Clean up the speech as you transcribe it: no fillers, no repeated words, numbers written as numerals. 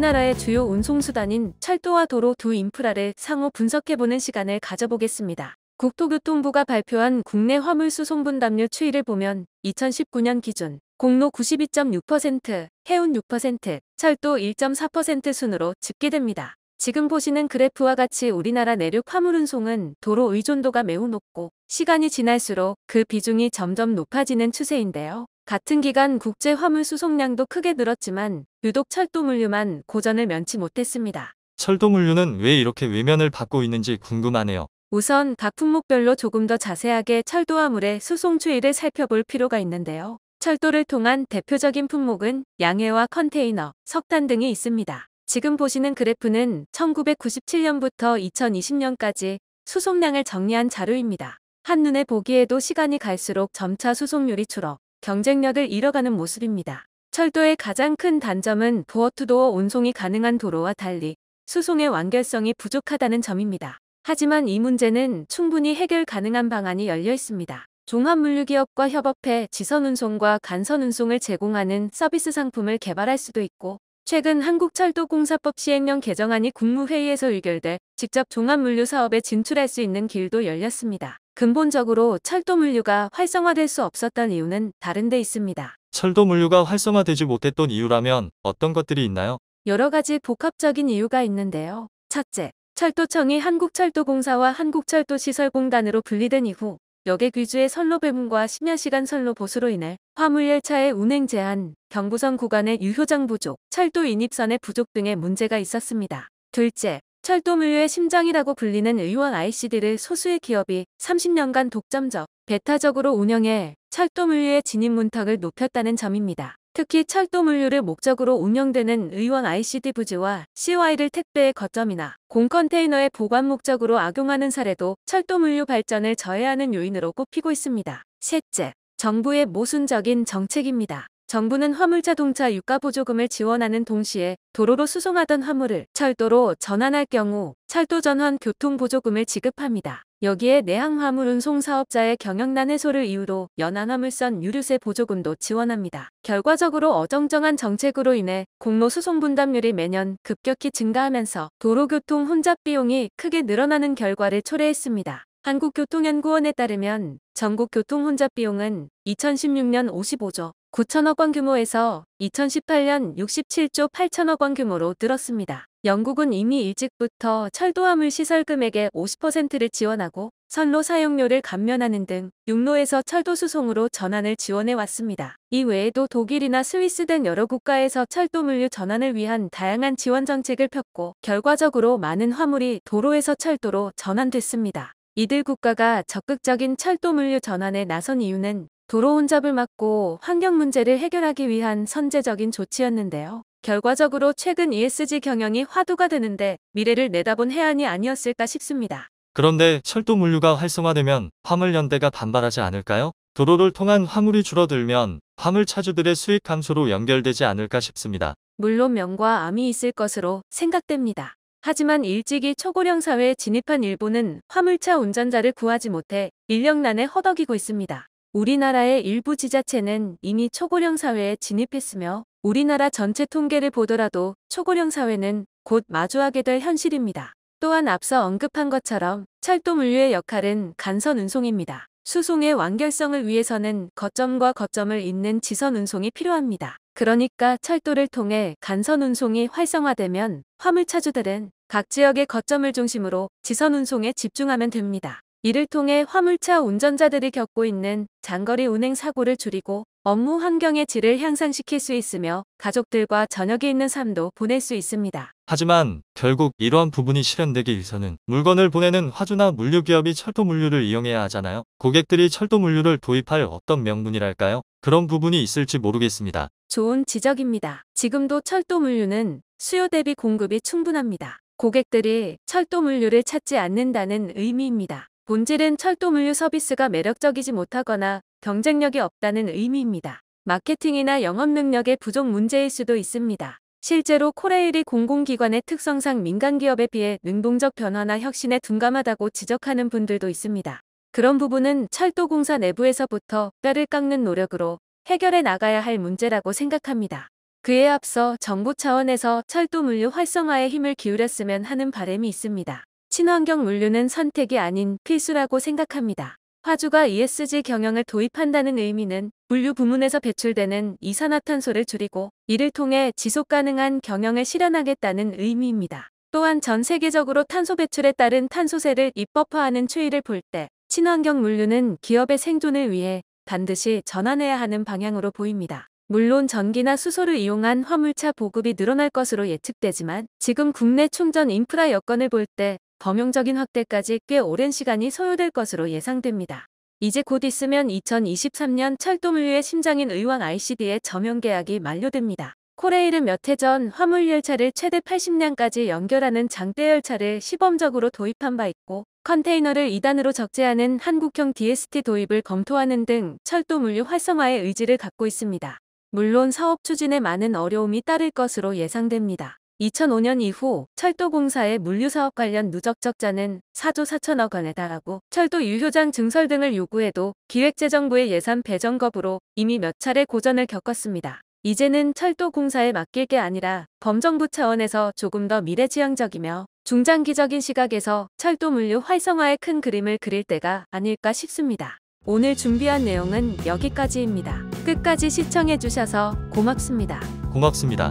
우리나라의 주요 운송수단인 철도와 도로 두 인프라를 상호 분석해보는 시간을 가져보겠습니다. 국토교통부가 발표한 국내 화물수송 분담률 추이를 보면 2019년 기준 공로 92.6%, 해운 6%, 철도 1.4% 순으로 집계됩니다. 지금 보시는 그래프와 같이 우리나라 내륙 화물운송은 도로 의존도가 매우 높고 시간이 지날수록 그 비중이 점점 높아지는 추세인데요. 같은 기간 국제 화물 수송량도 크게 늘었지만 유독 철도 물류만 고전을 면치 못했습니다. 철도 물류는 왜 이렇게 외면을 받고 있는지 궁금하네요. 우선 각 품목별로 조금 더 자세하게 철도 화물의 수송 추이를 살펴볼 필요가 있는데요. 철도를 통한 대표적인 품목은 양해와 컨테이너, 석탄 등이 있습니다. 지금 보시는 그래프는 1997년부터 2020년까지 수송량을 정리한 자료입니다. 한눈에 보기에도 시간이 갈수록 점차 수송률이 줄어 경쟁력을 잃어가는 모습입니다. 철도의 가장 큰 단점은 도어투도어 운송이 가능한 도로와 달리 수송의 완결성이 부족하다는 점입니다. 하지만 이 문제는 충분히 해결 가능한 방안이 열려 있습니다. 종합물류기업과 협업해 지선운송과 간선운송을 제공하는 서비스 상품을 개발할 수도 있고, 최근 한국철도공사법 시행령 개정안이 국무회의에서 의결돼 직접 종합물류 사업에 진출할 수 있는 길도 열렸습니다. 근본적으로 철도 물류가 활성화될 수 없었던 이유는 다른 데 있습니다. 철도 물류가 활성화되지 못했던 이유라면 어떤 것들이 있나요? 여러 가지 복합적인 이유가 있는데요. 첫째, 철도청이 한국철도공사와 한국철도시설공단으로 분리된 이후 여객 위주의 선로 배분과 심야시간 선로 보수로 인해 화물열차의 운행 제한, 경부선 구간의 유효장 부족, 철도 인입선의 부족 등의 문제가 있었습니다. 둘째, 철도 물류의 심장이라고 불리는 의왕 ICD를 소수의 기업이 30년간 독점적, 배타적으로 운영해 철도 물류의 진입 문턱을 높였다는 점입니다. 특히 철도 물류를 목적으로 운영되는 의왕 ICD 부지와 COI를 택배의 거점이나 공컨테이너의 보관 목적으로 악용하는 사례도 철도 물류 발전을 저해하는 요인으로 꼽히고 있습니다. 셋째, 정부의 모순적인 정책입니다. 정부는 화물자동차 유가보조금을 지원하는 동시에 도로로 수송하던 화물을 철도로 전환할 경우 철도 전환 교통보조금을 지급합니다. 여기에 내항화물운송 사업자의 경영난 해소를 이유로 연안화물선 유류세 보조금도 지원합니다. 결과적으로 어정쩡한 정책으로 인해 공로 수송 분담률이 매년 급격히 증가하면서 도로교통 혼잡 비용이 크게 늘어나는 결과를 초래했습니다. 한국교통연구원에 따르면 전국 교통 혼잡 비용은 2016년 55조 9천억 원 규모에서 2018년 67조 8천억 원 규모로 늘었습니다. 영국은 이미 일찍부터 철도화물 시설 금액의 50%를 지원하고 선로 사용료를 감면하는 등 육로에서 철도 수송으로 전환을 지원해 왔습니다. 이 외에도 독일이나 스위스 등 여러 국가에서 철도 물류 전환을 위한 다양한 지원 정책을 폈고 결과적으로 많은 화물이 도로에서 철도로 전환됐습니다. 이들 국가가 적극적인 철도 물류 전환에 나선 이유는 도로 혼잡을 막고 환경 문제를 해결하기 위한 선제적인 조치였는데요. 결과적으로 최근 ESG 경영이 화두가 되는데 미래를 내다본 해안이 아니었을까 싶습니다. 그런데 철도 물류가 활성화되면 화물연대가 반발하지 않을까요? 도로를 통한 화물이 줄어들면 화물차주들의 수익 감소로 연결되지 않을까 싶습니다. 물론 명과 암이 있을 것으로 생각됩니다. 하지만 일찍이 초고령 사회에 진입한 일부는 화물차 운전자를 구하지 못해 인력난에 허덕이고 있습니다. 우리나라의 일부 지자체는 이미 초고령 사회에 진입했으며 우리나라 전체 통계를 보더라도 초고령 사회는 곧 마주하게 될 현실입니다. 또한 앞서 언급한 것처럼 철도 물류의 역할은 간선 운송입니다. 수송의 완결성을 위해서는 거점과 거점을 잇는 지선 운송이 필요합니다. 그러니까 철도를 통해 간선 운송이 활성화되면 화물차주들은 각 지역의 거점을 중심으로 지선 운송에 집중하면 됩니다. 이를 통해 화물차 운전자들이 겪고 있는 장거리 운행 사고를 줄이고 업무 환경의 질을 향상시킬 수 있으며 가족들과 저녁에 있는 삶도 보낼 수 있습니다. 하지만 결국 이러한 부분이 실현되기 위해서는 물건을 보내는 화주나 물류기업이 철도 물류를 이용해야 하잖아요. 고객들이 철도 물류를 도입할 어떤 명분이랄까요? 그런 부분이 있을지 모르겠습니다. 좋은 지적입니다. 지금도 철도 물류는 수요 대비 공급이 충분합니다. 고객들이 철도 물류를 찾지 않는다는 의미입니다. 본질은 철도 물류 서비스가 매력적이지 못하거나 경쟁력이 없다는 의미입니다. 마케팅이나 영업 능력의 부족 문제일 수도 있습니다. 실제로 코레일이 공공기관의 특성상 민간기업에 비해 능동적 변화나 혁신에 둔감하다고 지적하는 분들도 있습니다. 그런 부분은 철도공사 내부에서부터 뼈를 깎는 노력으로 해결해 나가야 할 문제라고 생각합니다. 그에 앞서 정부 차원에서 철도 물류 활성화에 힘을 기울였으면 하는 바람이 있습니다. 친환경 물류는 선택이 아닌 필수라고 생각합니다. 화주가 ESG 경영을 도입한다는 의미는 물류 부문에서 배출되는 이산화탄소를 줄이고 이를 통해 지속 가능한 경영을 실현하겠다는 의미입니다. 또한 전 세계적으로 탄소 배출에 따른 탄소세를 입법화하는 추이를 볼 때 친환경 물류는 기업의 생존을 위해 반드시 전환해야 하는 방향으로 보입니다. 물론 전기나 수소를 이용한 화물차 보급이 늘어날 것으로 예측되지만 지금 국내 충전 인프라 여건을 볼 때 범용적인 확대까지 꽤 오랜 시간이 소요될 것으로 예상됩니다. 이제 곧 있으면 2023년 철도물류의 심장인 의왕 ICD의 점용 계약이 만료됩니다. 코레일은 몇 해 전 화물열차를 최대 80량까지 연결하는 장대 열차를 시범적으로 도입한 바 있고 컨테이너를 2단으로 적재하는 한국형 DST 도입을 검토하는 등 철도 물류 활성화의 의지를 갖고 있습니다. 물론 사업 추진에 많은 어려움이 따를 것으로 예상됩니다. 2005년 이후 철도공사의 물류사업 관련 누적 적자는 4조 4천억 원에 달하고 철도 유효장 증설 등을 요구해도 기획재정부의 예산 배정 거부로 이미 몇 차례 고전을 겪었습니다. 이제는 철도공사에 맡길 게 아니라 범정부 차원에서 조금 더 미래지향적이며 중장기적인 시각에서 철도 물류 활성화의 큰 그림을 그릴 때가 아닐까 싶습니다. 오늘 준비한 내용은 여기까지입니다. 끝까지 시청해주셔서 고맙습니다. 고맙습니다.